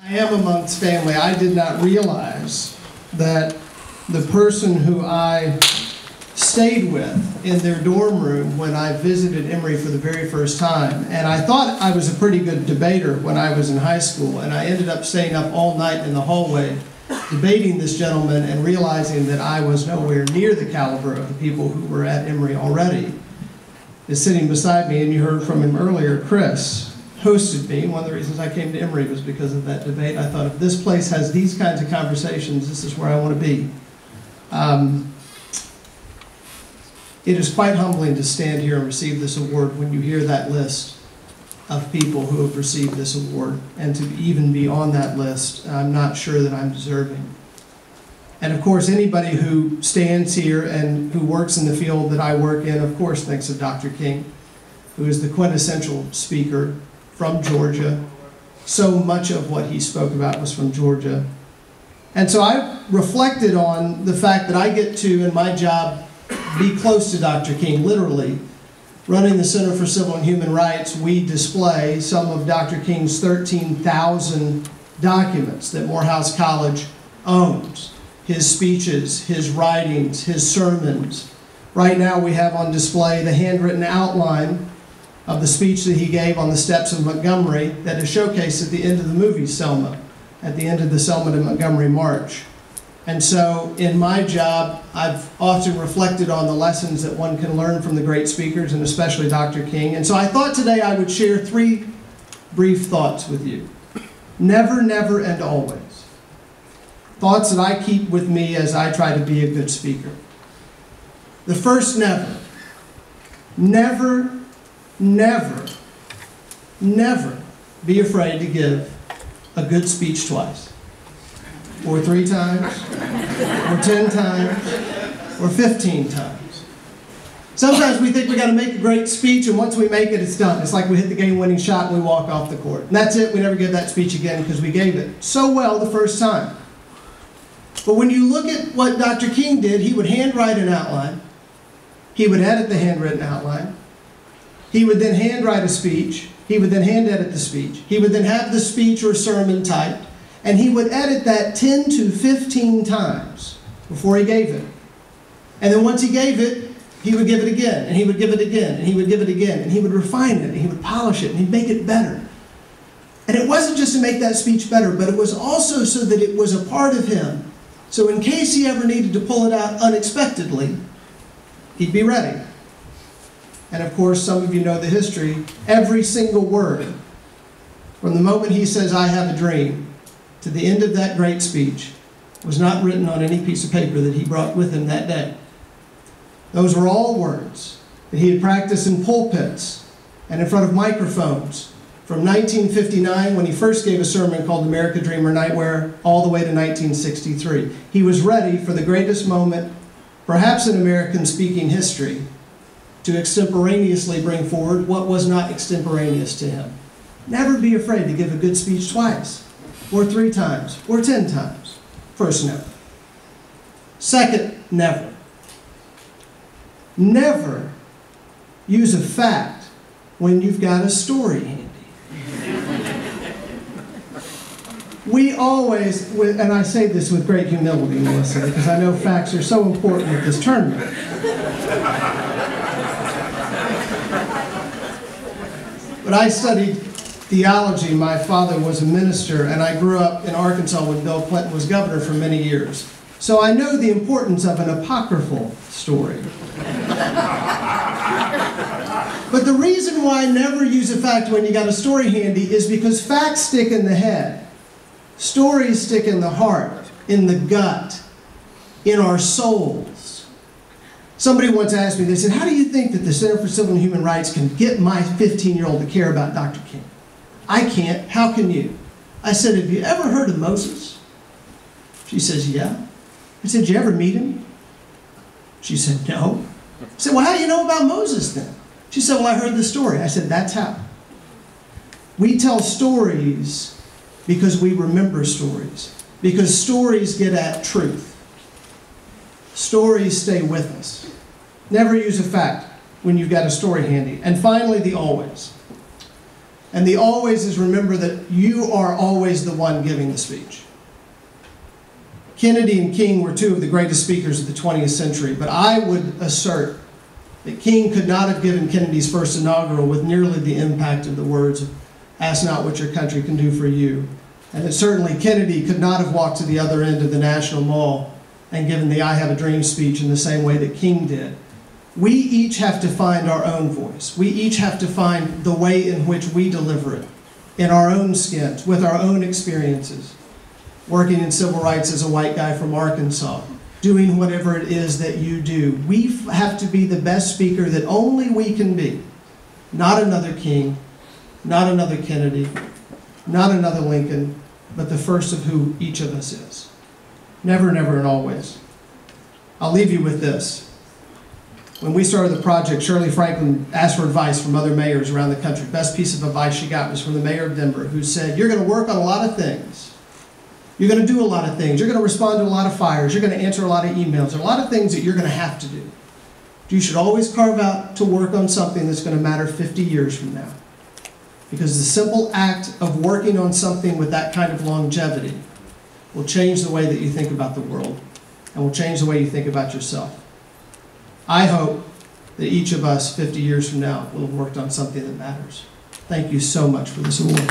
I am amongst family. I did not realize that the person who I stayed with in their dorm room when I visited Emory for the very first time, and I thought I was a pretty good debater when I was in high school, and I ended up staying up all night in the hallway debating this gentleman and realizing that I was nowhere near the caliber of the people who were at Emory already, is sitting beside me, and you heard from him earlier. Chris hosted me. One of the reasons I came to Emory was because of that debate. I thought, if this place has these kinds of conversations, this is where I want to be. It is quite humbling to stand here and receive this award when you hear that list of people who have received this award, and to even be on that list, I'm not sure that I'm deserving. And of course, anybody who stands here and who works in the field that I work in, of course, thinks of Dr. King, who is the quintessential speaker from Georgia. So much of what he spoke about was from Georgia. And so I reflected on the fact that I get to, in my job, be close to Dr. King, literally. Running the Center for Civil and Human Rights, we display some of Dr. King's 13,000 documents that Morehouse College owns. His speeches, his writings, his sermons. Right now we have on display the handwritten outline of the speech that he gave on the steps of Montgomery that is showcased at the end of the movie Selma, at the end of the Selma to Montgomery March. And so in my job, I've often reflected on the lessons that one can learn from the great speakers, and especially Dr. King. And so I thought today I would share 3 brief thoughts with you. Never, never, and always. Thoughts that I keep with me as I try to be a good speaker. The first, never. Never, never, never be afraid to give a good speech twice, or 3 times, or 10 times, or 15 times. Sometimes we think we got to make a great speech, and once we make it, it's done. It's like we hit the game-winning shot and we walk off the court. And that's it. We never give that speech again because we gave it so well the first time. But when you look at what Dr. King did, he would handwrite an outline. He would edit the handwritten outline. He would then handwrite a speech. He would then hand edit the speech. He would then have the speech or sermon typed. And he would edit that 10 to 15 times before he gave it. And then once he gave it, he would give it again, and he would give it again, and he would give it again, and he would refine it, and he would polish it, and he'd make it better. And it wasn't just to make that speech better, but it was also so that it was a part of him. So in case he ever needed to pull it out unexpectedly, he'd be ready. And of course, some of you know the history. Every single word, from the moment he says, "I have a dream," to the end of that great speech, was not written on any piece of paper that he brought with him that day. Those were all words that he had practiced in pulpits and in front of microphones from 1959, when he first gave a sermon called America Dreamer Nightwear, all the way to 1963. He was ready for the greatest moment, perhaps in American speaking history, to extemporaneously bring forward what was not extemporaneous to him. Never be afraid to give a good speech twice, or 3 times, or 10 times. First, never. Second, never. Never use a fact when you've got a story handy. We always, and I say this with great humility, Melissa, because I know facts are so important at this tournament. But I studied theology. My father was a minister, and I grew up in Arkansas when Bill Clinton was governor for many years. So I know the importance of an apocryphal story. But the reason why I never use a fact when you got a story handy is because facts stick in the head. Stories stick in the heart, in the gut, in our souls. Somebody once asked me, they said, "How do you think that the Center for Civil and Human Rights can get my 15-year-old to care about Dr. King?" "I can't. How can you?" I said, "Have you ever heard of Moses?" She says, "Yeah." I said, "Did you ever meet him?" She said, "No." I said, "Well, how do you know about Moses then?" She said, "Well, I heard the story." I said, "That's how." We tell stories because we remember stories. Because stories get at truth. Stories stay with us. Never use a fact when you've got a story handy. And finally, the always. And the always is, remember that you are always the one giving the speech. Kennedy and King were two of the greatest speakers of the 20th century, but I would assert that King could not have given Kennedy's first inaugural with nearly the impact of the words, "Ask not what your country can do for you." And that certainly Kennedy could not have walked to the other end of the National Mall and given the "I Have a Dream" speech in the same way that King did. We each have to find our own voice. We each have to find the way in which we deliver it, in our own skins, with our own experiences. Working in civil rights as a white guy from Arkansas, doing whatever it is that you do. We have to be the best speaker that only we can be. Not another King, not another Kennedy, not another Lincoln, but the first of who each of us is. Never, never, and always. I'll leave you with this. When we started the project, Shirley Franklin asked for advice from other mayors around the country. Best piece of advice she got was from the mayor of Denver, who said, "You're going to work on a lot of things. You're going to do a lot of things. You're going to respond to a lot of fires. You're going to answer a lot of emails. There are a lot of things that you're going to have to do. You should always carve out to work on something that's going to matter 50 years from now. Because the simple act of working on something with that kind of longevity will change the way that you think about the world and will change the way you think about yourself." I hope that each of us 50 years from now will have worked on something that matters. Thank you so much for this award.